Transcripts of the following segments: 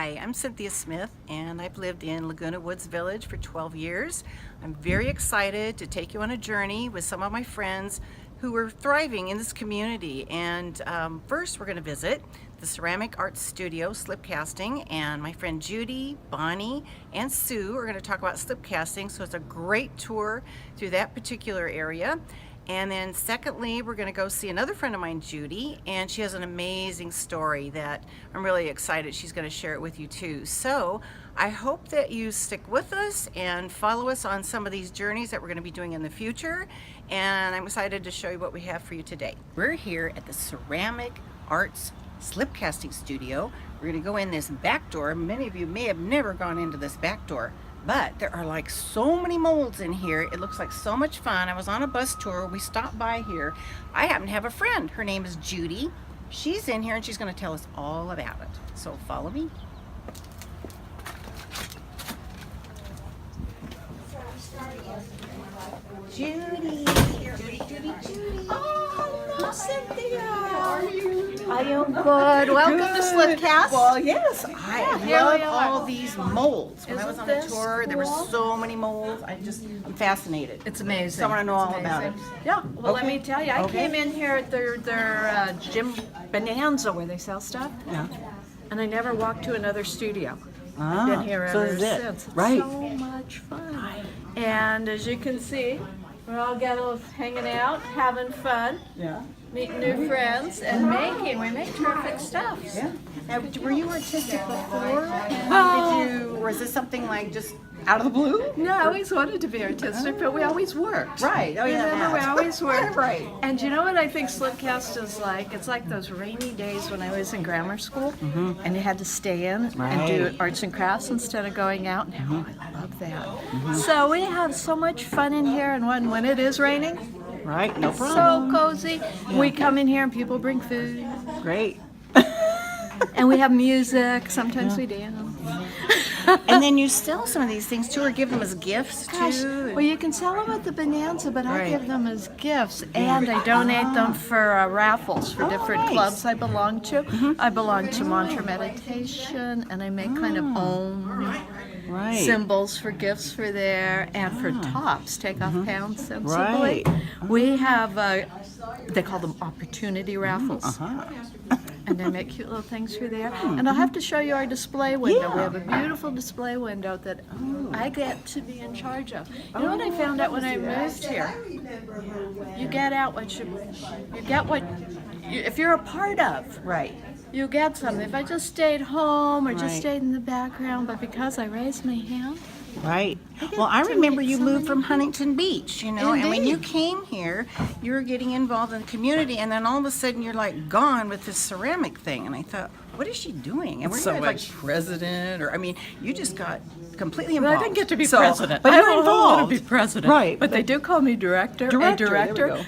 Hi, I'm Cynthia Smith, and I've lived in Laguna Woods Village for 12 years. I'm very excited to take you on a journey with some of my friends who are thriving in this community. And first, we're going to visit the Ceramic Arts Studio slip casting, and my friend Judy, Bonnie, and Sue are going to talk about slip casting. So it's a great tour through that particular area. And then secondly, we're going to go see another friend of mine, Judy, and she has an amazing story that I'm really excited she's going to share it with you too. So I hope that you stick with us and follow us on some of these journeys that we're going to be doing in the future. And I'm excited to show you what we have for you today. We're here at the Ceramic Arts Slip Casting Studio. We're going to go in this back door. Many of you may have never gone into this back door, but there are like so many molds in here. It looks like so much fun. I was on a bus tour. We stopped by here. I happen to have a friend. Her name is Judy. She's in here and she's going to tell us all about it. So follow me. Judy. Judy. Oh, hello, Cynthia. How are you? I am good. Welcome to Slipcast. Well, yes, I love all these molds. When I was on the tour, there were so many molds. I'm fascinated. It's amazing. So I want to know all about it. Yeah, well, let me tell you, I came in here at their gym Bonanza where they sell stuff, and I never walked to another studio. I've been here ever since. It's so much fun. And as you can see, we're all hanging out, having fun. Yeah. Meeting new friends and we make terrific stuff. Yeah. Now, were you artistic before? Or is this something like just out of the blue? No, I always wanted to be artistic, but we always worked. Right. Oh, yeah. Remember, we always worked. Right. And you know what I think Slipcast is like? It's like those rainy days when I was in grammar school, and you had to stay in and do arts and crafts instead of going out. And I love that. So we have so much fun in here, and when it is raining, right, no problem. So cozy. Yeah. We come in here and people bring food. Great. And we have music. Sometimes we dance. And then you sell some of these things too, or give them as gifts too? Well, you can sell them at the Bonanza, but I give them as gifts, and I donate them for Raffles for different clubs I belong to. I belong to Mantra Meditation, and I make kind of symbols for gifts for there, and for tops, take off pounds sensibly. We have, they call them opportunity raffles. And they make cute little things for there. And I'll have to show you our display window. We have a beautiful display window that I get to be in charge of. You know what I found out when I moved here? You get out what if you're a part of. Right. You get something. If I just stayed home or just stayed in the background, but because I raised my hand. Right. Well, I remember you moved from Huntington Beach, and when you came here, you were getting involved in the community, and then all of a sudden you're like gone with this ceramic thing, and I thought, what is she doing? And we're like president, or you just got completely involved. I didn't get to be president. But I you're don't involved. want to be president. Right. But they do call me director,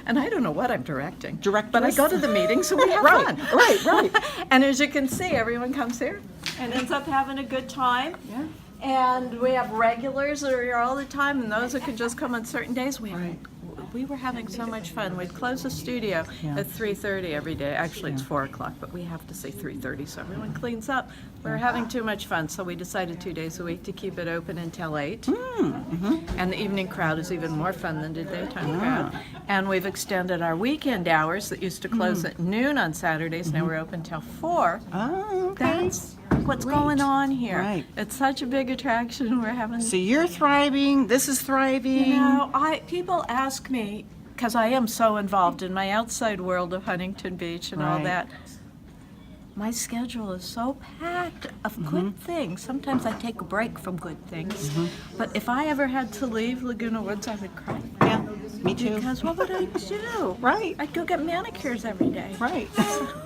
and I don't know what I'm directing. But I go to the meetings, so we have fun. Right. And as you can see, everyone comes here and ends up having a good time. Yeah. And we have regulars that are here all the time, and those that can just come on certain days. We were having so much fun. We'd close the studio at 3:30 every day. Actually, it's 4 o'clock, but we have to say 3:30 so everyone cleans up. We were having too much fun, so we decided 2 days a week to keep it open until 8. And the evening crowd is even more fun than the daytime crowd. And we've extended our weekend hours that used to close at noon on Saturdays. Now we're open till 4. That's what's going on here. Right. It's such a big attraction. We're having. So you're thriving. This is thriving. You know, people ask me, because I am so involved in my outside world of Huntington Beach and all that. My schedule is so packed of good things. Sometimes I take a break from good things. But if I ever had to leave Laguna Woods, I would cry. Yeah, me too. Because what would I do? Right. I'd go get manicures every day. Right.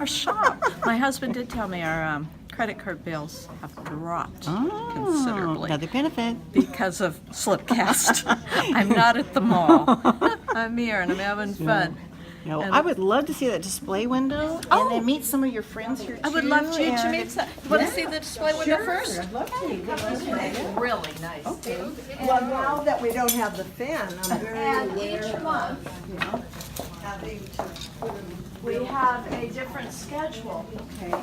Or shop. My husband did tell me our credit card bills have dropped considerably. Another benefit. Because of Slipcast. I'm not at the mall. I'm here and I'm having fun. I would love to see that display window and then meet some of your friends here too. I would love you to meet some. You want to see the display window first? I'd love to. Really nice. Well, now that we don't have the fan, I'm very And aware each of, month, We have a different schedule Okay.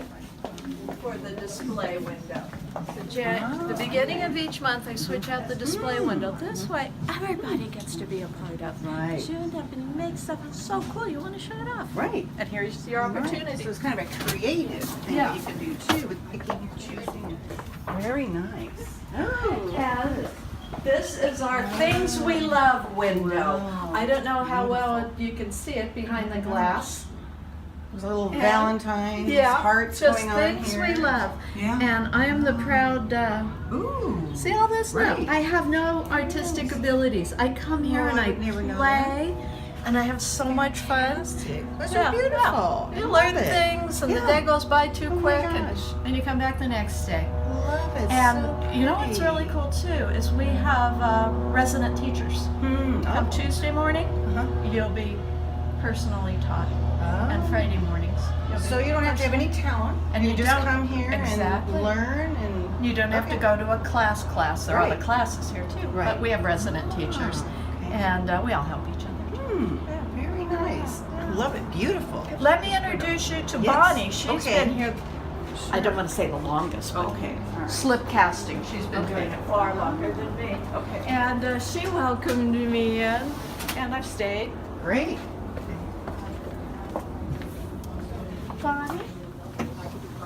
for the display window. The beginning of each month, I switch out the display window. This way, everybody gets to be a part of. Right. You end up and make stuff so cool, you want to show it off. Right. And here's your opportunity. Right. So it's kind of a creative thing Yeah. that you can do too with picking and choosing. Very nice. Oh. And this is our Things We Love window. Wow. I don't know how well you can see it behind the glass. There's a little And- Valentine's Yeah, hearts just going on things here. we love. Yeah. And I am the proud, Ooh. see all this? Right. No, I have no artistic abilities. I come here No, and I I would never know play, and I have so much fun. Those Yeah, are beautiful. You I learn love it. things, and the Yeah. day goes by too Oh my quick, gosh. and you come back the next day. Love it. And so you know what's pretty. really cool too is we have resident teachers. Come Tuesday morning, Uh-huh. you'll be personally taught, Oh. and Friday mornings. you'll be So you don't have to have any talent, And you you just don't. come here Exactly. and learn and You don't have to Okay. go to a class. There are Right. other classes here too, Right. but we have resident teachers, okay. and we all help each other. Very nice. I love it. Beautiful. Let me introduce you to Yes. Bonnie. She's Okay. been here, I don't want to say the longest, but Okay. All right. slip casting. She's been Okay. doing it far longer than me. Okay. And she welcomed me in, and I've stayed. Great. Bonnie,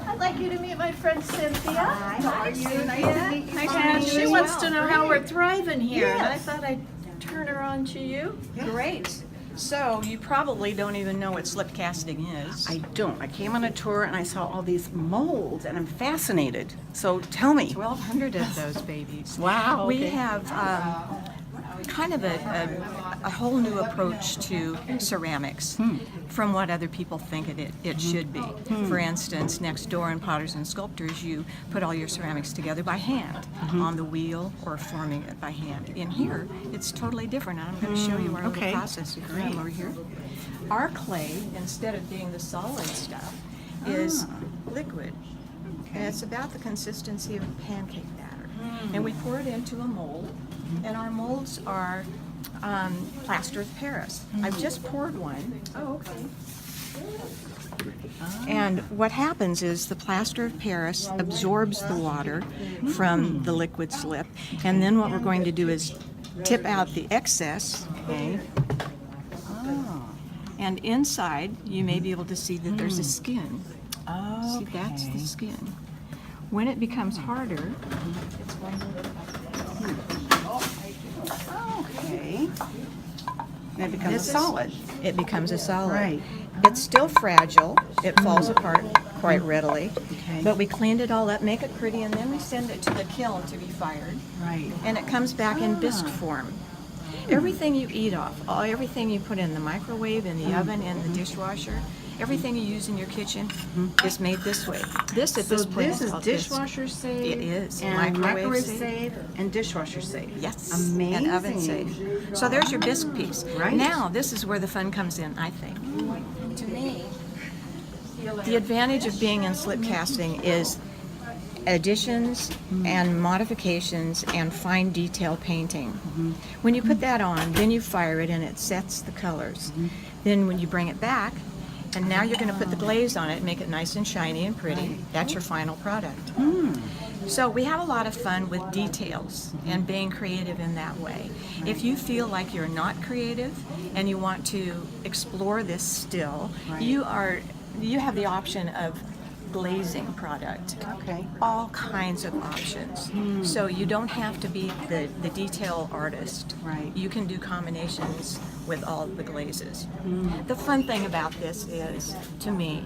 I'd like you to meet my friend Cynthia. Hi, how are you? Nice to meet you. And she Bonnie. wants to know how we're thriving here, and I Yes. thought I'd turn her on to you. Great. So you probably don't even know what slip casting is. I don't. I came on a tour and I saw all these molds and I'm fascinated. So tell me. 1,200 of those babies. Wow. We have kind of a whole new approach to ceramics from what other people think it should be. For instance, next door in Potters and Sculptors, you put all your ceramics together by hand on the wheel or forming it by hand. In here, it's totally different. And I'm going to show you our Okay. little process. If you come over here. Our clay, instead of being the solid stuff, is liquid. And it's about the consistency of a pancake batter. And we pour it into a mold, and our molds are plaster of Paris. I've just poured one. Oh, okay. And what happens is the plaster of Paris absorbs the water from the liquid slip, and then what we're going to do is tip out the excess. Okay. Oh. And inside, you may be able to see that there's a skin. Oh. See, that's the skin. When it becomes harder, it's going to Okay. And it becomes This a is- solid. it becomes a solid. Right. It's still fragile. It falls apart quite readily. Okay. But we cleaned it all up, make it pretty, and then we send it to the kiln to be fired. Right. And it comes back in bisque form. Everything you eat off, everything you put in the microwave, in the oven, in the dishwasher, everything you use in your kitchen is made this way. This at So this point this is called bisque. dishwasher safe. It is. And microwave safe. safe and dishwasher safe. Yes, Amazing. and oven safe. So there's your bisque piece. Right. Now, this is where the fun comes in, I think. To me, the advantage of being in slip casting is additions and modifications and fine detail painting. When you put that on, then you fire it and it sets the colors. Then when you bring it back, and now you're going to put the glaze on it, make it nice and shiny and pretty. That's your final product. So we have a lot of fun with details and being creative in that way. If you feel like you're not creative and you want to explore this still, you have the option of glazing product. Okay. All kinds of options. So you don't have to be the detail artist. Right. You can do combinations with all the glazes. The fun thing about this is, to me,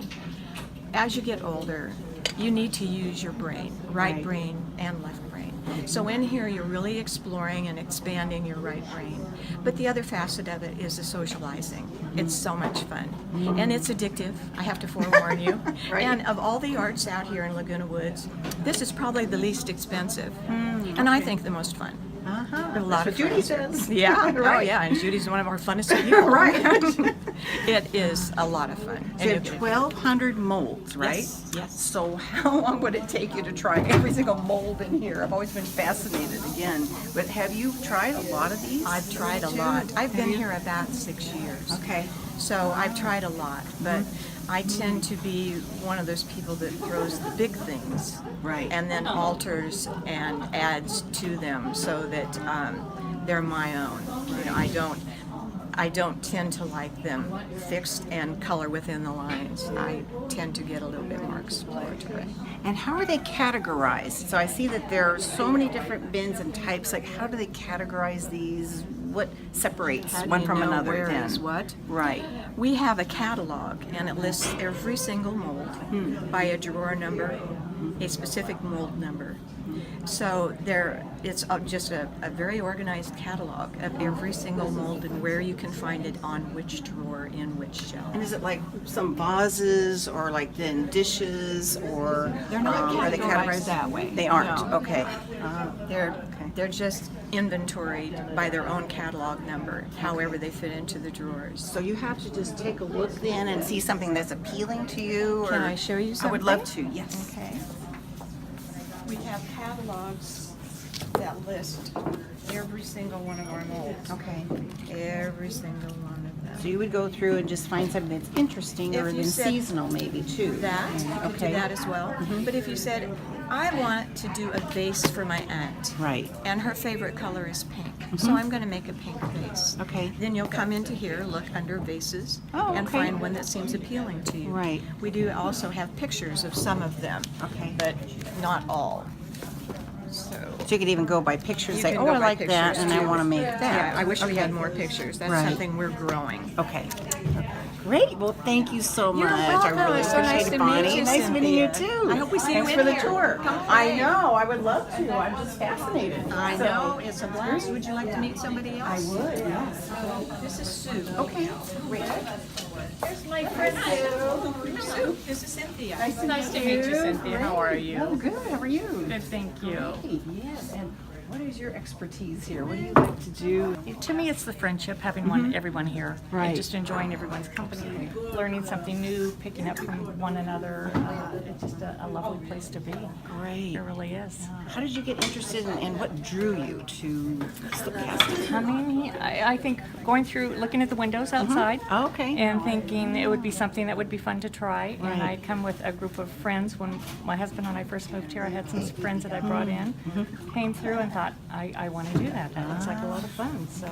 as you get older, you need to use your brain, right brain and left brain. So in here, you're really exploring and expanding your right brain. But the other facet of it is the socializing. It's so much fun. And it's addictive, I have to forewarn you. Right. And of all the arts out here in Laguna Woods, this is probably the least expensive. And I think the most fun. Uh-huh. A lot That's of what Judy friends. says. Yeah, oh Right. yeah, and Judy's one of our funnest people. Right. It is a lot of fun. So you And have you- 1,200 molds, right? Yes, yes. So how long would it take you to try every single mold in here? I've always been fascinated again. But have you tried a lot of these? I've tried a too? lot. I've been Have you? here about 6 years. Okay. So I've tried a lot, but I tend to be one of those people that throws the big things, Right. and then alters and adds to them so that they're my own. You know, I don't tend to like them fixed and color within the lines. I tend to get a little bit more exploratory. And how are they categorized? So I see that there are so many different bins and types. Like, how do they categorize these? What separates How do one you from know another where then? is what? Right. We have a catalog, and it lists every single mold by a drawer number, a specific mold number. So it's just a very organized catalog of every single mold and where you can find it on which drawer in which shelf. And is it like some vases or like then dishes or They're not are they categorized that way. They aren't. No. Okay. They're just inventoried by their own catalog number, however they fit into the drawers. So you have to just take a look then and see something that's appealing to you. Or Can I show you something? I would love to. Yes. Okay. We have catalogs that list every single one of our molds. Okay. Every single one of them. So you would go through and just find something that's interesting If or you then said seasonal maybe too. That, you could do Okay. that as well. But if you said, I want to do a vase for my aunt. Right. And her favorite color is pink. So I'm going to make a pink vase. Okay. Then you'll come into here, look under vases, Oh, and okay. find one that seems appealing to you. Right. We do also have pictures of some of them. Okay. But not all. So So you could even go by pictures, you say, can oh, go I by like that, pictures, and I too. want to make that. Yeah, I wish we had Okay. more pictures. That's Right. something we're growing. Okay. Great. Well, thank you so You're much. welcome. I really It's so nice appreciate it, to meet Bonnie. you, Nice meeting you Cynthia. too. I hope we see Thanks you for in the here. tour. Come I play. know. I would love to. I'm just fascinated. I So- know, it's a blast. Would you like to meet somebody I else? would. Yes. This is Sue. Okay. Great. Here's my friend Sue, this is Cynthia. Nice to meet you, Cynthia. How are Oh, you? good. How are you? Good, thank you. Great. Yes. And what is your expertise here? What do you like to do? To me, it's the friendship, having everyone here. Right. And just enjoying everyone's company, learning something new, picking up from one another. It's just a lovely place to be. Great. It really is. How did you get interested in, and what drew you to slip casting? I mean, I think going through, looking at the windows outside, Okay. and thinking it would be something that would be fun to try. Right. And I'd come with a group of friends. When my husband and I first moved here, I had some friends that I brought in, came through and thought, I want to do that. That looks like a lot of fun. So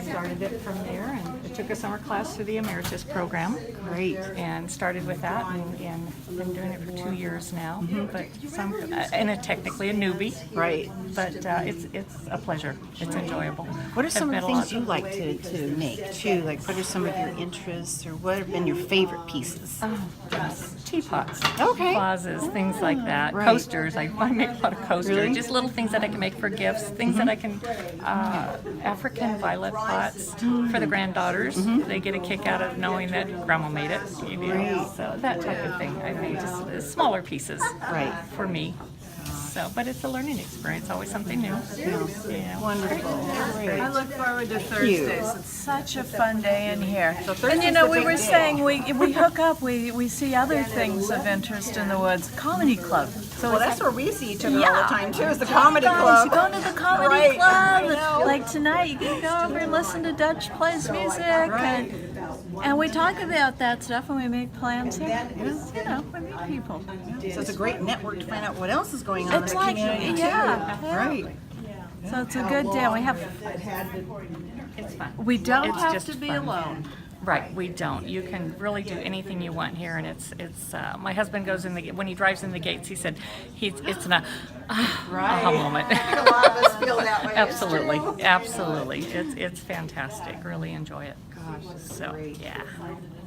started it from there, and it took a summer class through the Emeritus program. Great. And started with that, and been doing it for 2 years now. But technically a newbie. Right. But it's a pleasure. It's enjoyable. What are some of Have the met a things lot- you like to make too? Like, what are some of your interests, or what have been your favorite pieces? Teapots, Okay. vases, things like that. Right. Coasters. I make a lot of coasters. Really? Just little things that I can make for gifts. Things that I can. African violet pots for the granddaughters. They get a kick out of knowing that grandma made it. You know, so that type of thing. I made just smaller pieces. Right. For me. So, but it's a learning experience. Always something new. Yeah. Wonderful. Great. I look forward to you. Thursdays. It's such a fun day in here. So And Thursday's you know, the we big were day. saying we hook up, we see other things of interest in the woods. Comedy club. So Well, it's that's where we see each other all Yeah. the time too. Is the comedy guys, club. you go to the comedy Right. I know. club. Like tonight, you can go over and listen to Dutch plays music, and we talk about that stuff, and we make plans here. You know, we meet people. So it's a great network to find out what else is going on It's in the like, community too. yeah. Right. So it's a good day. We have. It's fun. We don't It's have just to be fun. alone. Right, we don't. You can really do anything you want here, and it's. My husband goes in when he drives in the gates. He said, it's an aha moment. A lot of us feel that way. Absolutely, absolutely. It's fantastic. Really enjoy it. Gosh, that's So great. yeah,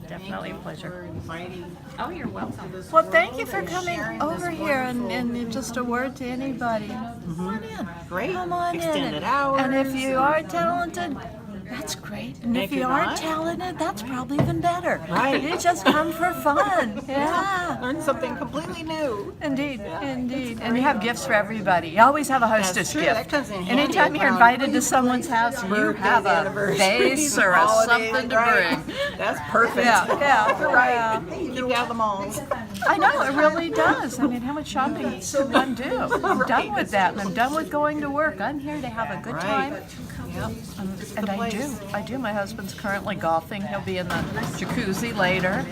definitely a pleasure. Inviting. Oh, you're welcome. Well, thank you for coming over here and just a word to anybody. Come on in. Great. Come on Extended in. hours. And if you are talented, that's great. And if you you're aren't not? talented, that's probably even better. Right. You just come for fun. Yeah. Learn something completely new. Indeed, indeed. And you have gifts for everybody. You always have a hostess true. gift. That comes in handy Anytime you're around invited to someone's house, you birthdays, have a anniversaries, vase or a holidays, something to right. bring. That's perfect. Yeah, You're right. yeah. You keep you out of the malls. I know, it really does. I mean, how much shopping can one do? I'm done with that, and I'm done with going to work. I'm here to have a good time. And I do. My husband's currently golfing. He'll be in the jacuzzi later.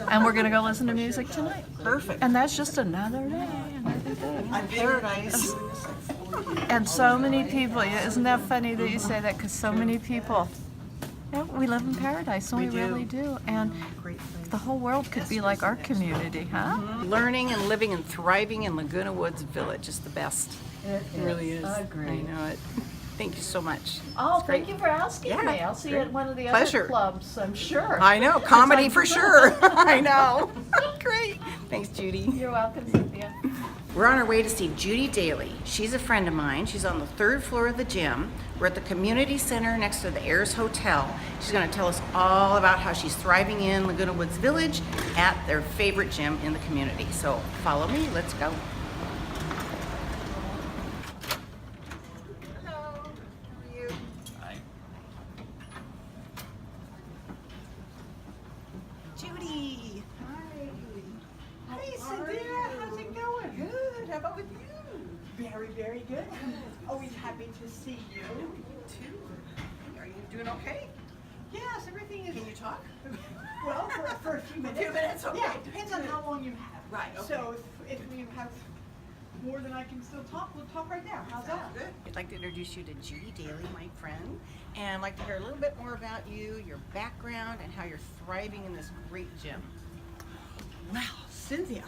And we're going to go listen to music tonight. Perfect. And that's just another day. Paradise. And so many people, isn't that funny that you say that? Because so many people, yeah, we live in paradise, and we really do. And the whole world could be like our community, huh? Learning and living and thriving in Laguna Woods Village is the best. It really is. I know it. Thank you so much. Oh, It's great. thank you for asking Yeah, me. I'll see you great. at one of the Pleasure. other clubs, I'm sure. I know, comedy for sure. I know. Great. Thanks, Judy. You're welcome, Cynthia. We're on our way to see Judy Daly. She's a friend of mine. She's on the 3rd floor of the gym. We're at the community center next to the Ayers Hotel. She's going to tell us all about how she's thriving in Laguna Woods Village at their favorite gym in the community. So follow me. Let's go. Hello. How are you? Judy. Hi. Hey, Cynthia, how's it going? Good. How about with you? Very, very good. Always happy to see you. Too. Are you doing okay? Yes, everything is. Can you talk? Well, for a few minutes. few minutes, okay. Yeah, it depends on how long you have. Right, okay. So if you have more than I can still talk, we'll talk right now. How's that? Good. I'd like to introduce you to Judy Daly, my friend, and I'd like to hear a little bit more about you, your background, and how you're thriving in this great gym. Well, Cynthia,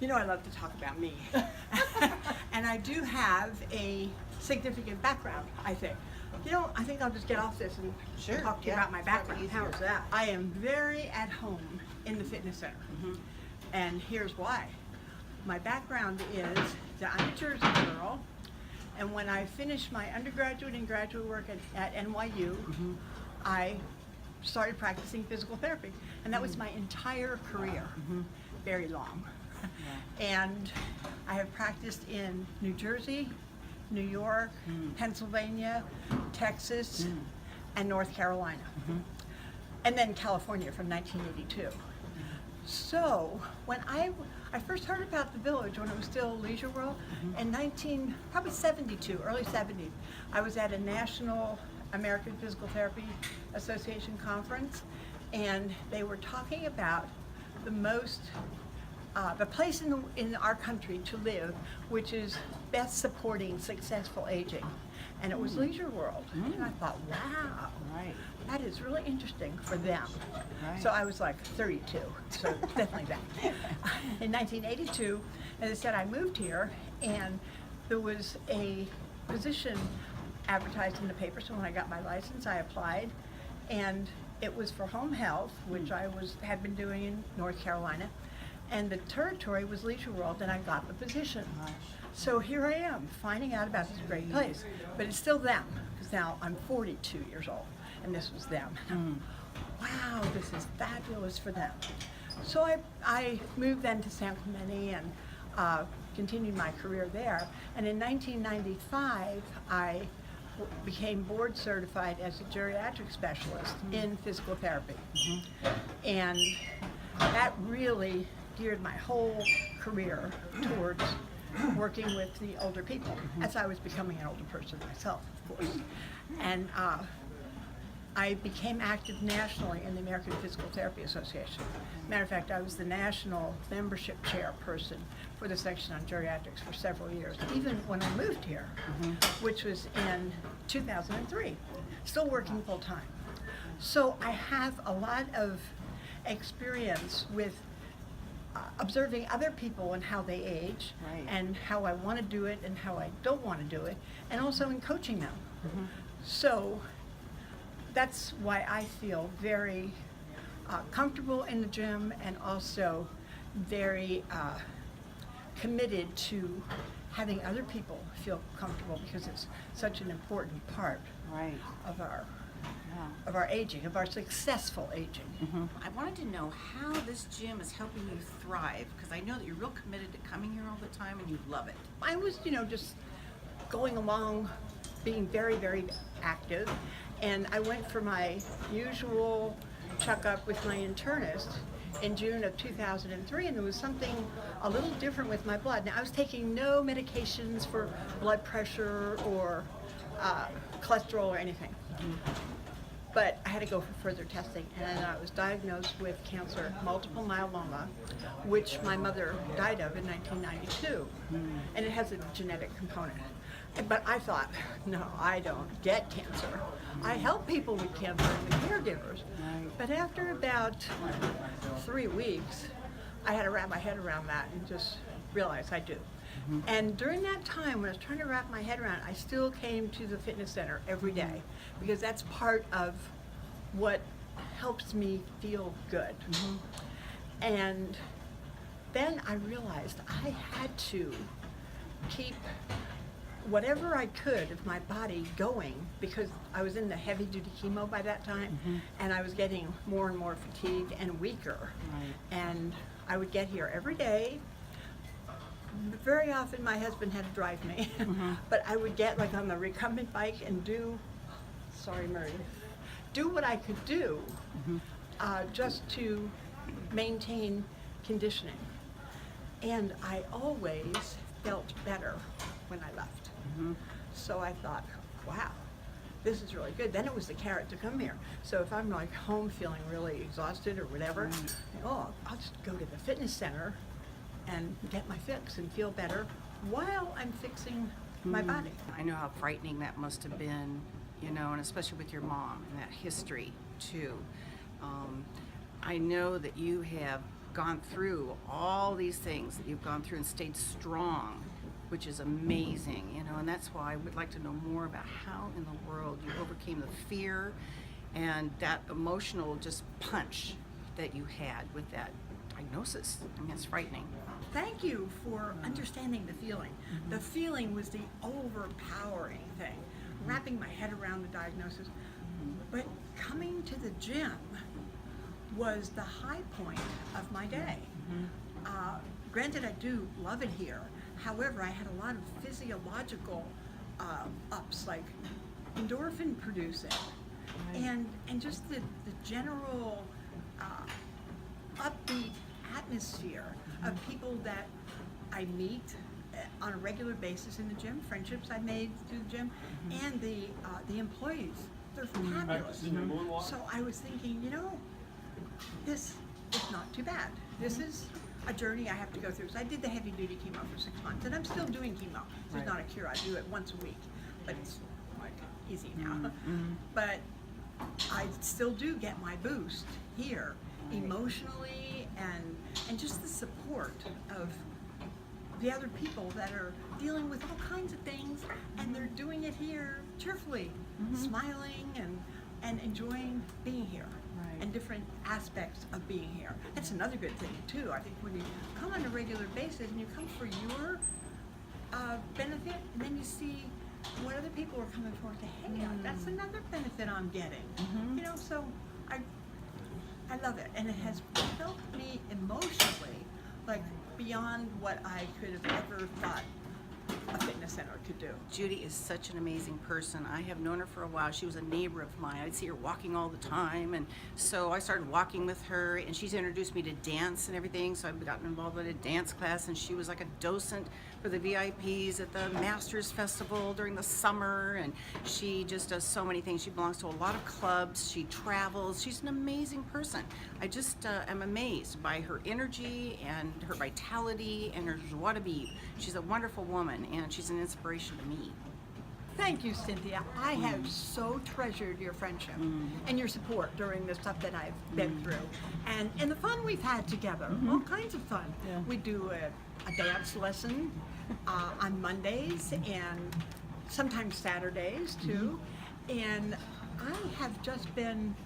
you know I love to talk about me. And I do have a significant background, I think. You know, I think I'll just get off this and Sure, talk to you yeah, about my it's probably background. easier. How's that? I am very at home in the fitness center. And here's why. My background is that I'm a Jersey girl, and when I finished my undergraduate and graduate work at NYU, I started practicing physical therapy, and that was my entire career, very long. And I have practiced in New Jersey, New York, Pennsylvania, Texas, and North Carolina, and then California from 1982. So when I first heard about the village when it was still Leisure World in probably 72, early 70s. I was at a National American Physical Therapy Association conference, and they were talking about the place in our country to live, which is best supporting successful aging. And it was Leisure World. And I thought, wow, that is really interesting for them. So I was like 32, so definitely that. In 1982, as I said, I moved here, and there was a position advertised in the paper. So when I got my license, I applied, and it was for home health, which I had been doing in North Carolina, and the territory was Leisure World, and I got the position. So here I am, finding out about this great place, but it's still them, because now I'm 42 years old, and this was them. Wow, this is fabulous for them. So I moved then to San Clemente and continued my career there. And in 1995, I became board certified as a geriatric specialist in physical therapy. And that really geared my whole career towards working with the older people, as I was becoming an older person myself, of course. And I became active nationally in the American Physical Therapy Association. Matter of fact, I was the national membership chairperson for the section on geriatrics for several years, even when I moved here, which was in 2003, still working full time. So I have a lot of experience with observing other people and how they age, and how I want to do it and how I don't want to do it, and also in coaching them. So that's why I feel very comfortable in the gym, and also very committed to having other people feel comfortable, because it's such an important part of our aging, of our successful aging. I wanted to know how this gym is helping you thrive, because I know that you're real committed to coming here all the time and you love it. I was, just going along, being very, very active, and I went for my usual checkup with my internist in June of 2003, and there was something a little different with my blood. Now, I was taking no medications for blood pressure or cholesterol or anything. But I had to go for further testing, and I was diagnosed with cancer, multiple myeloma, which my mother died of in 1992, and it has a genetic component. But I thought, no, I don't get cancer. I help people with cancer and the caregivers. But after about 3 weeks, I had to wrap my head around that and just realize I do. And during that time, when I was trying to wrap my head around it, I still came to the fitness center every day, because that's part of what helps me feel good. And then I realized I had to keep whatever I could of my body going, because I was in the heavy duty chemo by that time, and I was getting more and more fatigued and weaker. And I would get here every day. Very often my husband had to drive me, but I would get like on the recumbent bike and do what I could do just to maintain conditioning. And I always felt better when I left. So I thought, wow, this is really good. Then it was the carrot to come here. So if I'm like home feeling really exhausted or whatever, I'll just go to the fitness center and get my fix and feel better while I'm fixing my body. I know how frightening that must have been, you know, and especially with your mom and that history too. I know that you have gone through all these things that you've gone through and stayed strong, which is amazing, you know, and that's why I would like to know more about how in the world you overcame the fear and that emotional just punch that you had with that diagnosis. I mean, it's frightening. Thank you for understanding the feeling. The feeling was the overpowering thing, wrapping my head around the diagnosis. But coming to the gym was the high point of my day. Granted, I do love it here. However, I had a lot of physiological ups, like endorphin producing, and just the general upbeat atmosphere of people that I meet on a regular basis in the gym, friendships I made through the gym, and the employees. They're fabulous. So I was thinking, you know, this is not too bad. This is a journey I have to go through. So I did the heavy duty chemo for 6 months, and I'm still doing chemo. It's not a cure. I do it once a week, but it's like easy now. But I still do get my boost here emotionally, and just the support of the other people that are dealing with all kinds of things, and they're doing it here cheerfully, smiling and enjoying being here. And different aspects of being here. That's another good thing too. I think when you come on a regular basis and you come for your benefit, and then you see what other people are coming for, hey, that's another benefit I'm getting. You know, so I love it, and it has helped me emotionally, like beyond what I could have ever thought a fitness center could do. Judy is such an amazing person. I have known her for a while. She was a neighbor of mine. I'd see her walking all the time, and so I started walking with her, and she's introduced me to dance and everything, so I've gotten involved with a dance class, and she was like a docent for the VIPs at the Masters Festival during the summer, and she just does so many things. She belongs to a lot of clubs. She travels. She's an amazing person. I just am amazed by her energy and her vitality and her joie de vivre. She's a wonderful woman, and she's an inspiration to me. Thank you, Cynthia. I have so treasured your friendship and your support during the stuff that I've been through, and the fun we've had together. All kinds of fun. We do a dance lesson on Mondays and sometimes Saturdays too, and I have just been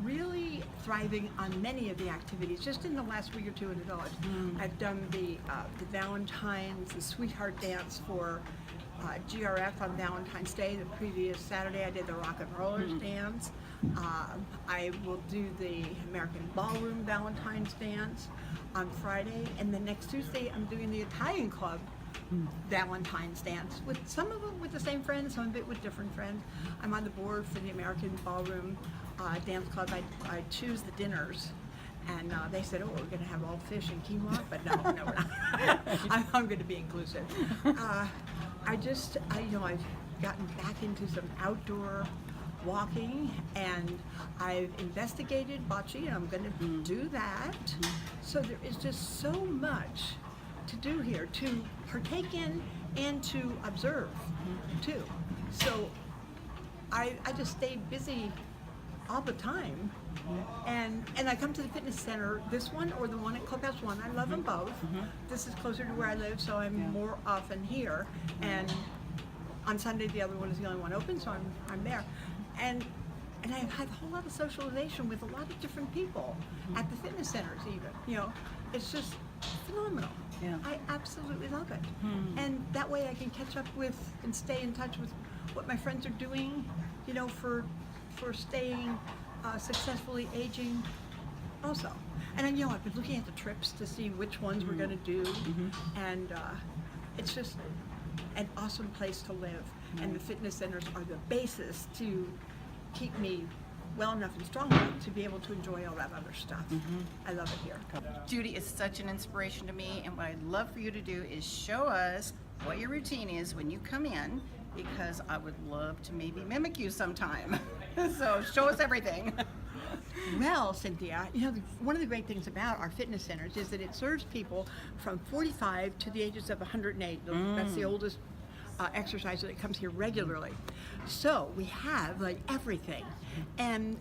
really thriving on many of the activities just in the last week or two in the village. I've done the Valentine's, the Sweetheart Dance for GRF on Valentine's Day. The previous Saturday I did the Rock and Rollers Dance. I will do the American Ballroom Valentine's Dance on Friday, and the next Tuesday I'm doing the Italian Club Valentine's Dance, with some of them with the same friends, some of it with different friends. I'm on the board for the American Ballroom Dance Club. I choose the dinners, and they said, oh, we're going to have all fish and quinoa, but no, we're not. I'm going to be inclusive. I've gotten back into some outdoor walking, and I've investigated bocce, and I'm going to do that. So there is just so much to do here, to partake in and to observe too. So I just stay busy all the time. And I come to the fitness center, this one or the one at Clubhouse 1. I love them both. This is closer to where I live, so I'm more often here. And on Sunday, the other one is the only one open, so I'm there. And I've had a whole lot of socialization with a lot of different people at the fitness centers even. You know, it's just phenomenal. Yeah. I absolutely love it. And that way I can catch up with and stay in touch with what my friends are doing, you know, for staying successfully aging also. And you know, I've been looking at the trips to see which ones we're going to do, and it's just an awesome place to live. And the fitness centers are the basis to keep me well enough and strong enough to be able to enjoy all that other stuff. I love it here. Judy is such an inspiration to me, and what I'd love for you to do is show us what your routine is when you come in, because I would love to maybe mimic you sometime. So show us everything. Well, Cynthia, you know, one of the great things about our fitness centers is that it serves people from 45 to the ages of 108. That's the oldest exerciser that comes here regularly. So we have like everything. And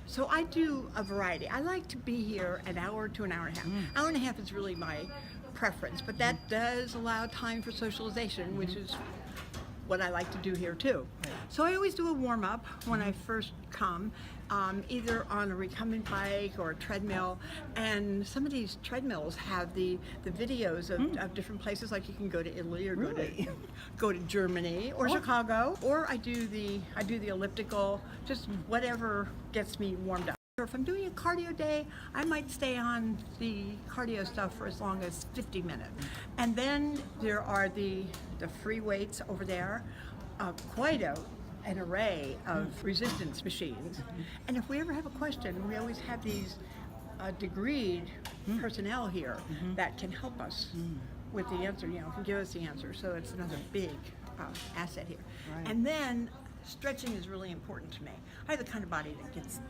so I do a variety. I like to be here an hour to an hour and a half. Hour and a half is really my preference, but that does allow time for socialization, which is what I like to do here too. So I always do a warm-up when I first come, either on a recumbent bike or a treadmill, and some of these treadmills have the videos of different places, like you can go to Italy or go to Germany or Chicago, or I do the elliptical, just whatever gets me warmed up. Or if I'm doing a cardio day, I might stay on the cardio stuff for as long as 50 minutes. And then there are the free weights over there, quite an array of resistance machines. And if we ever have a question, we always have these degreed personnel here that can help us with the answer, you know, can give us the answer. So it's another big asset here. And then stretching is really important to me. I have the kind of body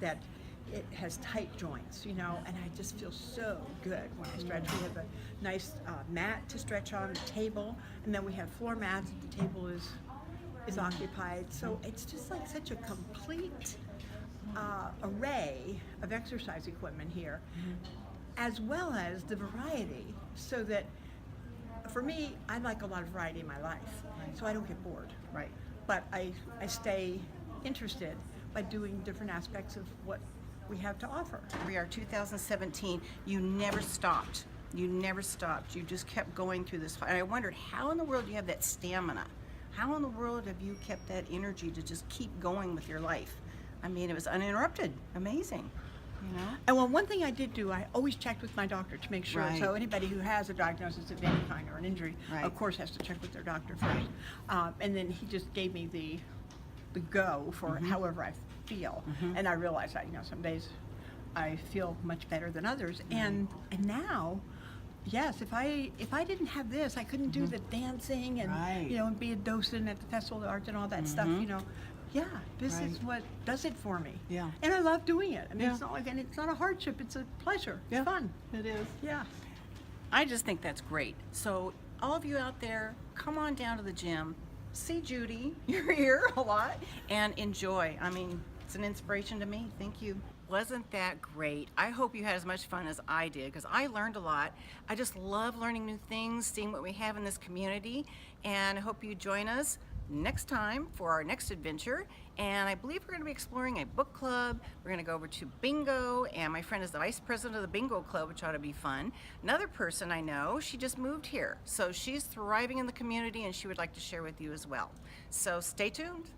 that it has tight joints, you know, and I just feel so good when I stretch. We have a nice mat to stretch on, the table, and then we have floor mats. The table is occupied, so it's just like such a complete array of exercise equipment here, as well as the variety, so that for me, I like a lot of variety in my life, so I don't get bored. Right. But I stay interested by doing different aspects of what we have to offer. We are 2017. You never stopped. You never stopped. You just kept going through this. And I wondered, how in the world do you have that stamina? How in the world have you kept that energy to just keep going with your life? I mean, it was uninterrupted. Amazing. You know? And well, one thing I did do, I always checked with my doctor to make sure. Right. So anybody who has a diagnosis of any kind or an injury, Right. of course, has to check with their doctor first. And then he just gave me the go for however I feel. And I realized that, you know, some days I feel much better than others. And now, yes, if I didn't have this, I couldn't do the dancing and you know, and be a docent at the Festival of the Arts and all that stuff. You know, yeah, this is what does it for me. Yeah. And I love doing it. I mean, it's not like, and it's not a hardship. It's a pleasure. It's fun. It is. Yeah. I just think that's great. So all of you out there, come on down to the gym, see Judy, you're here a lot, and enjoy. I mean, it's an inspiration to me. Thank you. Wasn't that great? I hope you had as much fun as I did, because I learned a lot. I just love learning new things, seeing what we have in this community, and I hope you join us next time for our next adventure. And I believe we're going to be exploring a book club. We're going to go over to bingo, and my friend is the vice president of the bingo club, which ought to be fun. Another person I know, she just moved here, so she's thriving in the community, and she would like to share with you as well. So stay tuned.